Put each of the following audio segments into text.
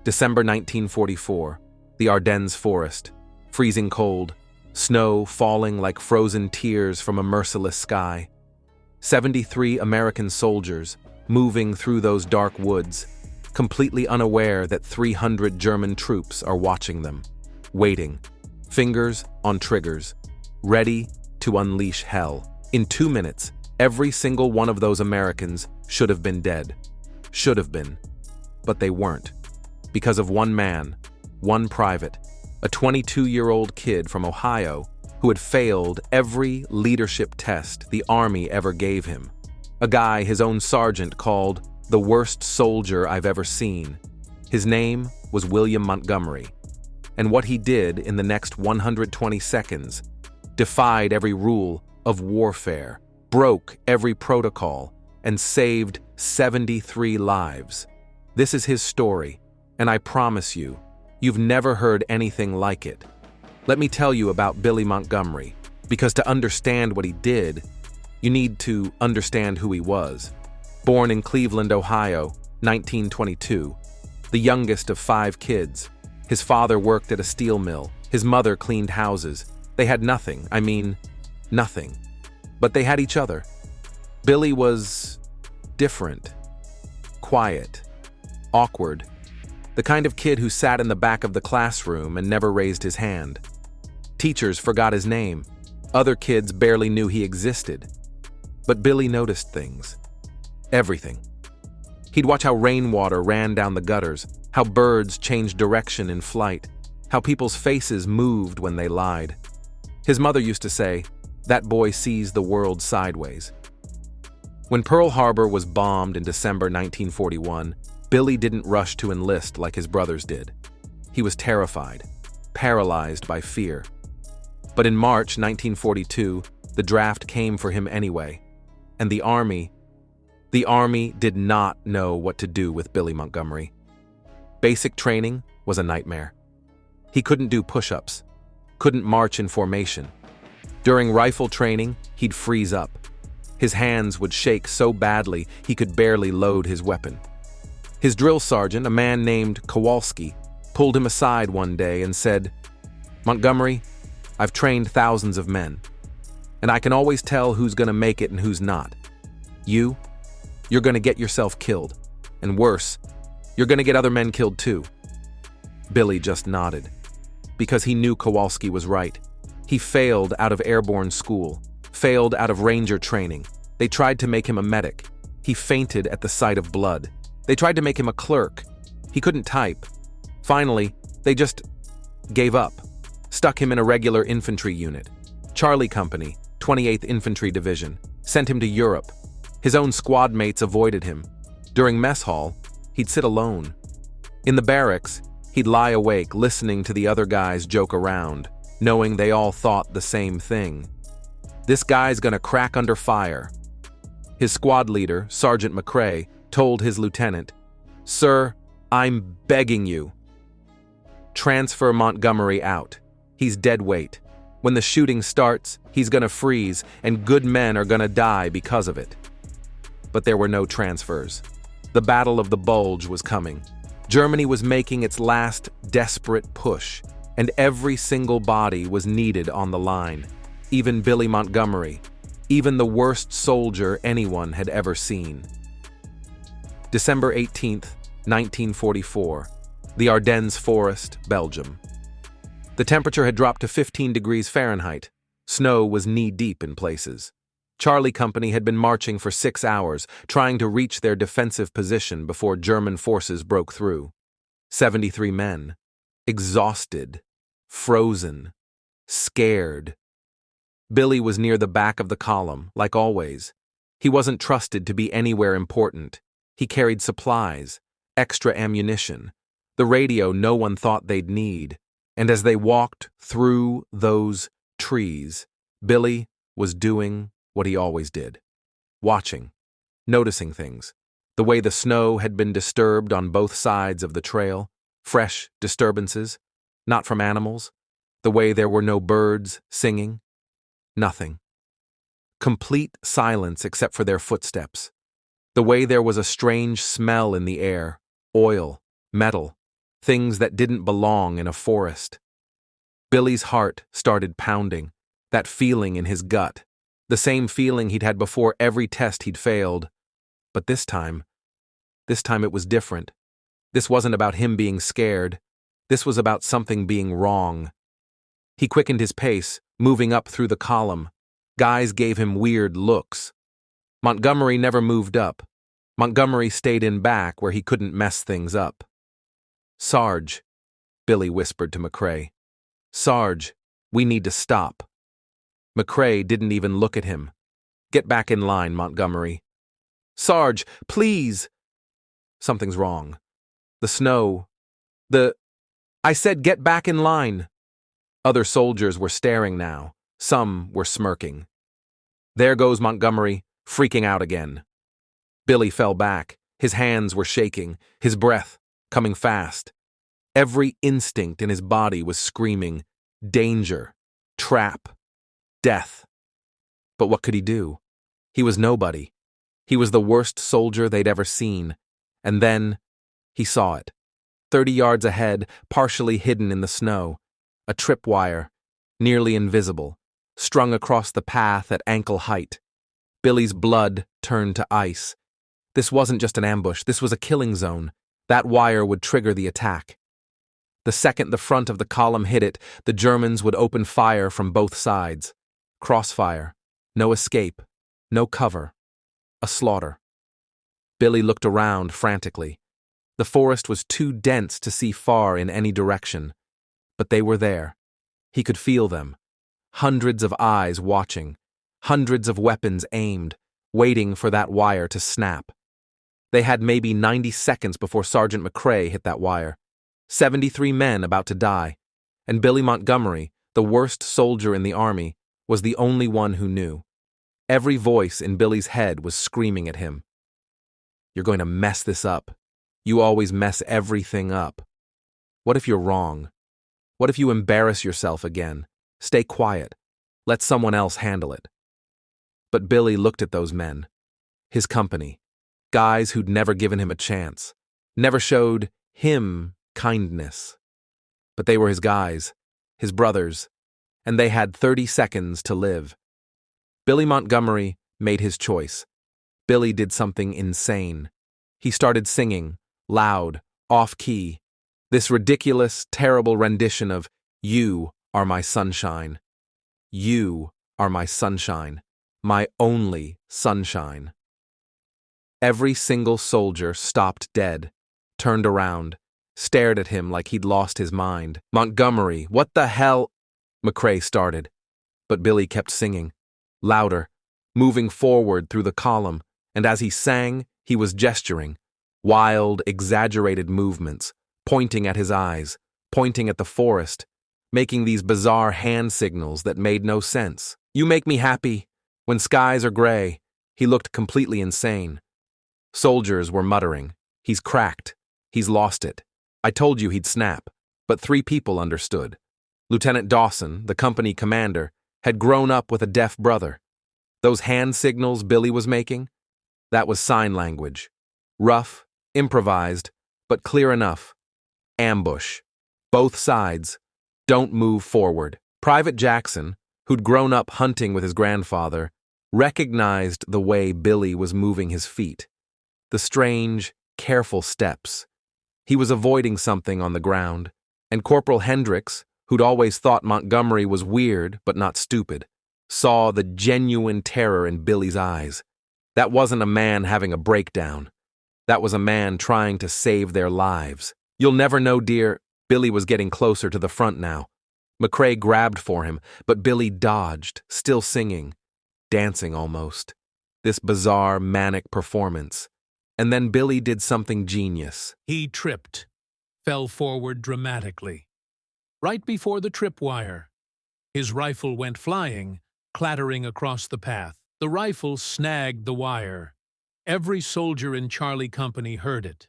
December 1944, the Ardennes forest, freezing cold, snow falling like frozen tears from a merciless sky. 73 American soldiers moving through those dark woods, completely unaware that 300 German troops are watching them, waiting, fingers on triggers, ready to unleash hell. In 2 minutes, every single one of those Americans should have been dead. Should have been. But they weren't. Because of one man, one private, a 22-year-old kid from Ohio who had failed every leadership test the Army ever gave him. A guy his own sergeant called the worst soldier I've ever seen. His name was William Montgomery. And what he did in the next 120 seconds defied every rule of warfare, broke every protocol, and saved 73 lives. This is his story, and I promise you, you've never heard anything like it. Let me tell you about Billy Montgomery, because to understand what he did, you need to understand who he was. Born in Cleveland, Ohio, 1922, the youngest of 5 kids. His father worked at a steel mill. His mother cleaned houses. They had nothing. I mean, nothing. But they had each other. Billy was different, quiet, awkward, the kind of kid who sat in the back of the classroom and never raised his hand. Teachers forgot his name. Other kids barely knew he existed. But Billy noticed things. Everything. He'd watch how rainwater ran down the gutters, how birds changed direction in flight, how people's faces moved when they lied. His mother used to say, "That boy sees the world sideways." When Pearl Harbor was bombed in December 1941, Billy didn't rush to enlist like his brothers did. He was terrified, paralyzed by fear. But in March 1942, the draft came for him anyway, and the Army did not know what to do with Billy Montgomery. Basic training was a nightmare. He couldn't do push-ups, couldn't march in formation. During rifle training, he'd freeze up. His hands would shake so badly he could barely load his weapon. His drill sergeant, a man named Kowalski, pulled him aside one day and said, "Montgomery, I've trained thousands of men, and I can always tell who's going to make it and who's not. You're going to get yourself killed, and worse, you're going to get other men killed too." Billy just nodded, because he knew Kowalski was right. He failed out of airborne school, failed out of ranger training. They tried to make him a medic. He fainted at the sight of blood. They tried to make him a clerk. He couldn't type. Finally, they just gave up, stuck him in a regular infantry unit. Charlie Company, 28th Infantry Division, sent him to Europe. His own squad mates avoided him. During mess hall, he'd sit alone. In the barracks, he'd lie awake listening to the other guys joke around, knowing they all thought the same thing. This guy's gonna crack under fire. His squad leader, Sergeant McCrae, told his lieutenant, "Sir, I'm begging you. Transfer Montgomery out. He's dead weight. When the shooting starts, he's gonna freeze, and good men are gonna die because of it." But there were no transfers. The Battle of the Bulge was coming. Germany was making its last desperate push, and every single body was needed on the line. Even Billy Montgomery, even the worst soldier anyone had ever seen. December 18th, 1944, the Ardennes forest, Belgium. The temperature had dropped to 15 degrees Fahrenheit. Snow was knee-deep in places. Charlie Company had been marching for 6 hours, trying to reach their defensive position before German forces broke through. 73 men, exhausted, frozen, scared. Billy was near the back of the column, like always. He wasn't trusted to be anywhere important. He carried supplies, extra ammunition, the radio no one thought they'd need. And as they walked through those trees, Billy was doing what he always did. Watching, noticing things. The way the snow had been disturbed on both sides of the trail, fresh disturbances, not from animals. The way there were no birds singing. Nothing. Complete silence except for their footsteps. The way there was a strange smell in the air, oil, metal, things that didn't belong in a forest. Billy's heart started pounding, that feeling in his gut, the same feeling he'd had before every test he'd failed. But this time it was different. This wasn't about him being scared. This was about something being wrong. He quickened his pace, moving up through the column. Guys gave him weird looks. Montgomery never moved up. Montgomery stayed in back where he couldn't mess things up. "Sarge," Billy whispered to McCrae. "Sarge, we need to stop." McCrae didn't even look at him. "Get back in line, Montgomery." "Sarge, please!" "Something's wrong. The snow. I said get back in line." Other soldiers were staring now. Some were smirking. "There goes Montgomery, freaking out again." Billy fell back. His hands were shaking, his breath coming fast. Every instinct in his body was screaming, danger, trap, death. But what could he do? He was nobody. He was the worst soldier they'd ever seen. And then he saw it. 30 yards ahead, partially hidden in the snow, a tripwire, nearly invisible, strung across the path at ankle height. Billy's blood turned to ice. This wasn't just an ambush, this was a killing zone. That wire would trigger the attack. The second the front of the column hit it, the Germans would open fire from both sides. Crossfire. No escape. No cover. A slaughter. Billy looked around frantically. The forest was too dense to see far in any direction. But they were there. He could feel them. Hundreds of eyes watching. Hundreds of weapons aimed, waiting for that wire to snap. They had maybe 90 seconds before Sergeant McCrae hit that wire. 73 men about to die. And Billy Montgomery, the worst soldier in the army, was the only one who knew. Every voice in Billy's head was screaming at him. "You're going to mess this up. You always mess everything up. What if you're wrong? What if you embarrass yourself again? Stay quiet. Let someone else handle it." But Billy looked at those men. His company. Guys who'd never given him a chance. Never showed him kindness. But they were his guys. His brothers. And they had 30 seconds to live. Billy Montgomery made his choice. Billy did something insane. He started singing, loud, off-key, this ridiculous, terrible rendition of "You are my sunshine. You are my sunshine. My only sunshine." Every single soldier stopped dead, turned around, stared at him like he'd lost his mind. "Montgomery, what the hell?" McCrae started. But Billy kept singing, louder, moving forward through the column, and as he sang, he was gesturing. Wild, exaggerated movements, pointing at his eyes, pointing at the forest, making these bizarre hand signals that made no sense. "You make me happy. When skies are gray." He looked completely insane. Soldiers were muttering, "He's cracked. He's lost it. I told you he'd snap." But 3 people understood. Lieutenant Dawson, the company commander, had grown up with a deaf brother. Those hand signals Billy was making, that was sign language. Rough, improvised, but clear enough. Ambush. Both sides. Don't move forward. Private Jackson, who'd grown up hunting with his grandfather, recognized the way Billy was moving his feet. The strange, careful steps. He was avoiding something on the ground, and Corporal Hendricks, who'd always thought Montgomery was weird but not stupid, saw the genuine terror in Billy's eyes. That wasn't a man having a breakdown. That was a man trying to save their lives. "You'll never know, dear." Billy was getting closer to the front now. McCrae grabbed for him, but Billy dodged, still singing, dancing almost. This bizarre, manic performance. And then Billy did something genius. He tripped, fell forward dramatically. Right before the tripwire, his rifle went flying, clattering across the path. The rifle snagged the wire. Every soldier in Charlie Company heard it.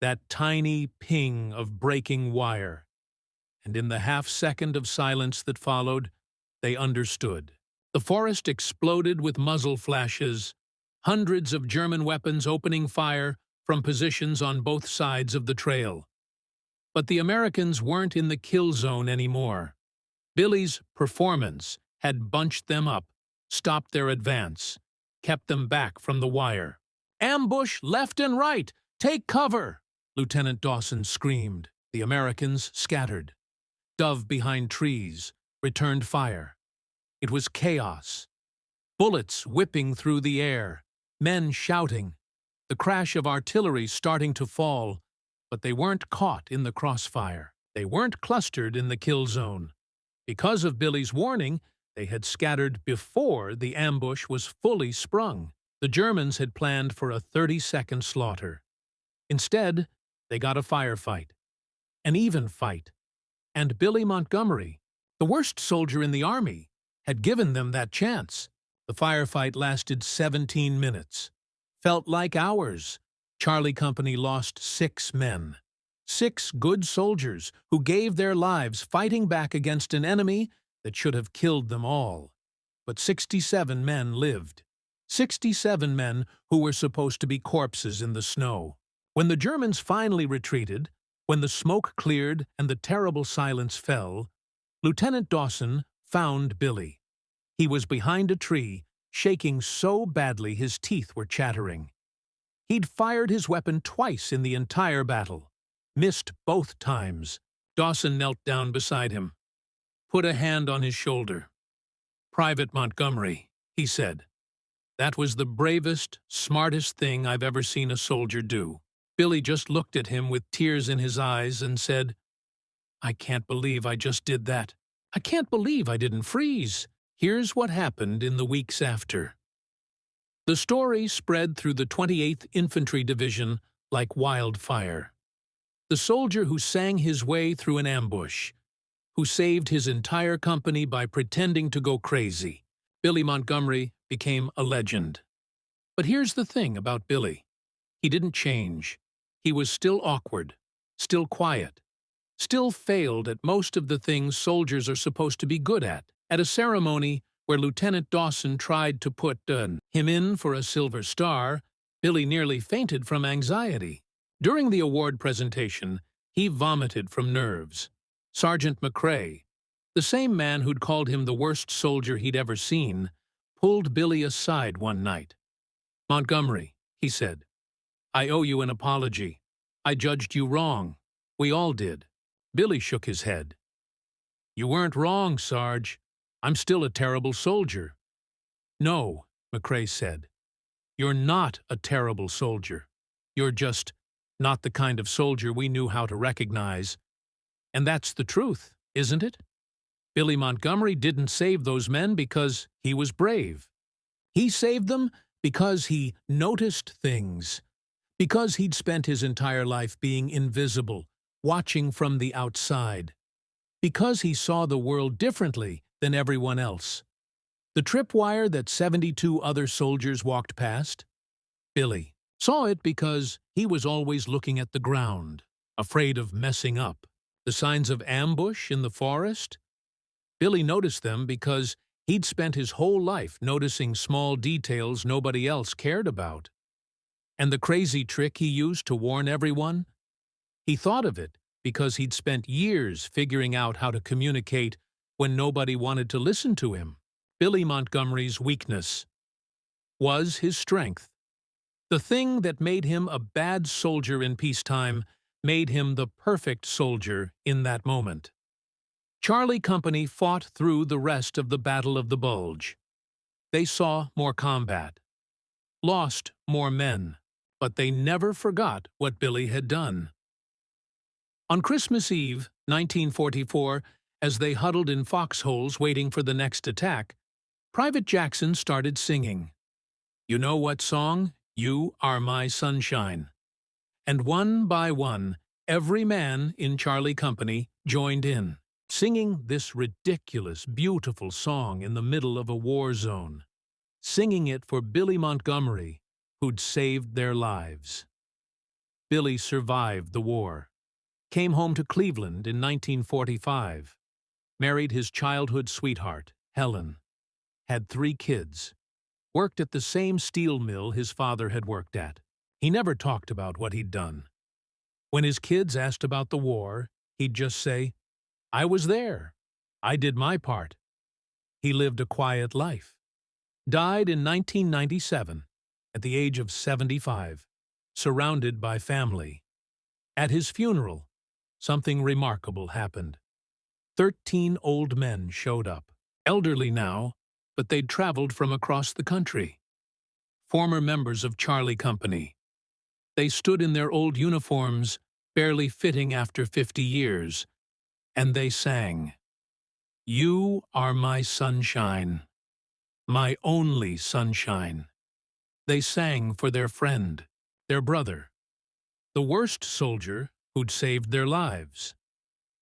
That tiny ping of breaking wire. And in the half-second of silence that followed, they understood. The forest exploded with muzzle flashes, hundreds of German weapons opening fire from positions on both sides of the trail. But the Americans weren't in the kill zone anymore. Billy's performance had bunched them up, stopped their advance, kept them back from the wire. "Ambush left and right! Take cover!" Lieutenant Dawson screamed. The Americans scattered. Dove behind trees, returned fire. It was chaos. Bullets whipping through the air, men shouting, the crash of artillery starting to fall, but they weren't caught in the crossfire. They weren't clustered in the kill zone. Because of Billy's warning, they had scattered before the ambush was fully sprung. The Germans had planned for a 30-second slaughter. Instead, they got a firefight, an even fight. And Billy Montgomery, the worst soldier in the army, had given them that chance. The firefight lasted 17 minutes. Felt like hours. Charlie Company lost 6 men. 6 good soldiers who gave their lives fighting back against an enemy that should have killed them all. But 67 men lived. 67 men who were supposed to be corpses in the snow. When the Germans finally retreated, when the smoke cleared and the terrible silence fell, Lieutenant Dawson found Billy. He was behind a tree, shaking so badly his teeth were chattering. He'd fired his weapon twice in the entire battle. Missed both times. Dawson knelt down beside him. Put a hand on his shoulder. "Private Montgomery," he said. "That was the bravest, smartest thing I've ever seen a soldier do." Billy just looked at him with tears in his eyes and said, "I can't believe I just did that. I can't believe I didn't freeze." Here's what happened in the weeks after. The story spread through the 28th Infantry Division like wildfire. The soldier who sang his way through an ambush, who saved his entire company by pretending to go crazy, Billy Montgomery, became a legend. But here's the thing about Billy. He didn't change. He was still awkward, still quiet, still failed at most of the things soldiers are supposed to be good at. At a ceremony where Lieutenant Dawson tried to put him in for a Silver Star, Billy nearly fainted from anxiety. During the award presentation, he vomited from nerves. Sergeant McCrae, the same man who'd called him the worst soldier he'd ever seen, pulled Billy aside one night. "Montgomery," he said, "I owe you an apology. I judged you wrong. We all did." Billy shook his head. "You weren't wrong, Sarge. I'm still a terrible soldier." "No," McCrae said. "You're not a terrible soldier. You're just not the kind of soldier we knew how to recognize. And that's the truth, isn't it? Billy Montgomery didn't save those men because he was brave. He saved them because he noticed things, because he'd spent his entire life being invisible, watching from the outside, because he saw the world differently than everyone else. The tripwire that 72 other soldiers walked past? Billy saw it because he was always looking at the ground, afraid of messing up. The signs of ambush in the forest? Billy noticed them because he'd spent his whole life noticing small details nobody else cared about. And the crazy trick he used to warn everyone? He thought of it because he'd spent years figuring out how to communicate when nobody wanted to listen to him. Billy Montgomery's weakness was his strength. The thing that made him a bad soldier in peacetime made him the perfect soldier in that moment. Charlie Company fought through the rest of the Battle of the Bulge. They saw more combat, lost more men, but they never forgot what Billy had done. On Christmas Eve, 1944, as they huddled in foxholes waiting for the next attack, Private Jackson started singing. You know what song? You Are My Sunshine. And one by one, every man in Charlie Company joined in, singing this ridiculous, beautiful song in the middle of a war zone, singing it for Billy Montgomery, who'd saved their lives. Billy survived the war, came home to Cleveland in 1945, married his childhood sweetheart, Helen, had 3 kids, worked at the same steel mill his father had worked at. He never talked about what he'd done. When his kids asked about the war, he'd just say, "I was there. I did my part." He lived a quiet life. Died in 1997, at the age of 75, surrounded by family. At his funeral, something remarkable happened. 13 old men showed up. Elderly now, but they'd traveled from across the country. Former members of Charlie Company. They stood in their old uniforms, barely fitting after 50 years, and they sang, "You are my sunshine, my only sunshine." They sang for their friend, their brother, the worst soldier who'd saved their lives.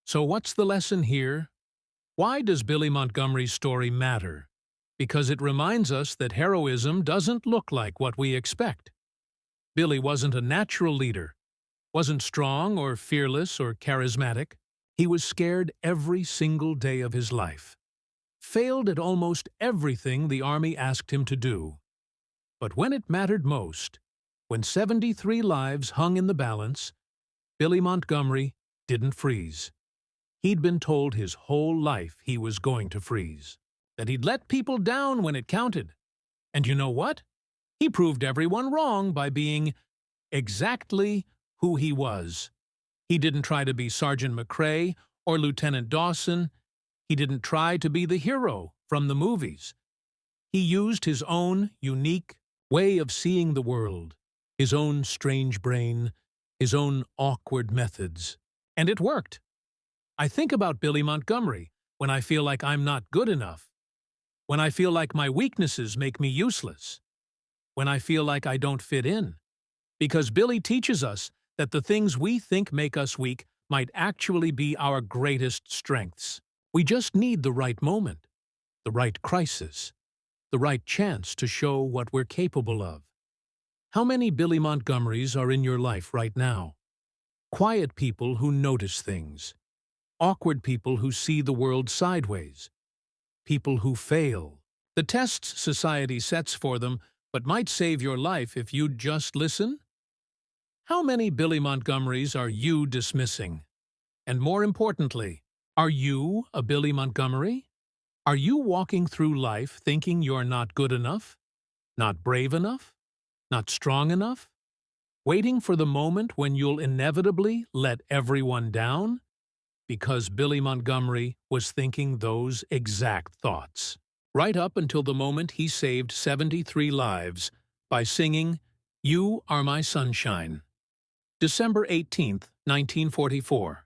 So what's the lesson here? Why does Billy Montgomery's story matter? Because it reminds us that heroism doesn't look like what we expect. Billy wasn't a natural leader, wasn't strong or fearless or charismatic. He was scared every single day of his life. Failed at almost everything the Army asked him to do. But when it mattered most, when 73 lives hung in the balance, Billy Montgomery didn't freeze. He'd been told his whole life he was going to freeze, that he'd let people down when it counted. And you know what? He proved everyone wrong by being exactly who he was. He didn't try to be Sergeant McCrae or Lieutenant Dawson. He didn't try to be the hero from the movies. He used his own unique way of seeing the world, his own strange brain, his own awkward methods. And it worked. I think about Billy Montgomery when I feel like I'm not good enough, when I feel like my weaknesses make me useless, when I feel like I don't fit in. Because Billy teaches us that the things we think make us weak might actually be our greatest strengths. We just need the right moment, the right crisis, the right chance to show what we're capable of. How many Billy Montgomerys are in your life right now? Quiet people who notice things. Awkward people who see the world sideways. People who fail. The tests society sets for them, but might save your life if you'd just listen? How many Billy Montgomerys are you dismissing? And more importantly, are you a Billy Montgomery? Are you walking through life thinking you're not good enough? Not brave enough? Not strong enough? Waiting for the moment when you'll inevitably let everyone down? Because Billy Montgomery was thinking those exact thoughts. Right up until the moment he saved 73 lives by singing, "You Are My Sunshine." December 18th, 1944.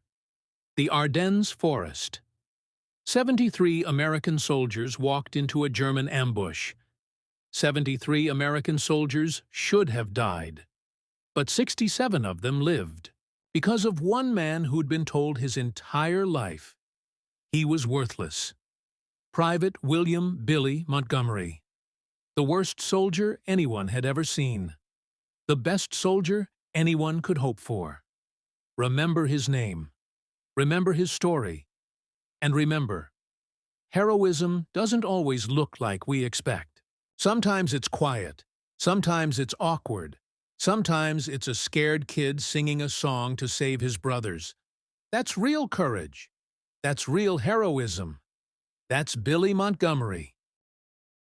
The Ardennes Forest. 73 American soldiers walked into a German ambush. 73 American soldiers should have died, but 67 of them lived. Because of one man who'd been told his entire life he was worthless. Private William Billy Montgomery. The worst soldier anyone had ever seen. The best soldier anyone could hope for. Remember his name. Remember his story. And remember, heroism doesn't always look like we expect. Sometimes it's quiet. Sometimes it's awkward. Sometimes it's a scared kid singing a song to save his brothers. That's real courage. That's real heroism. That's Billy Montgomery.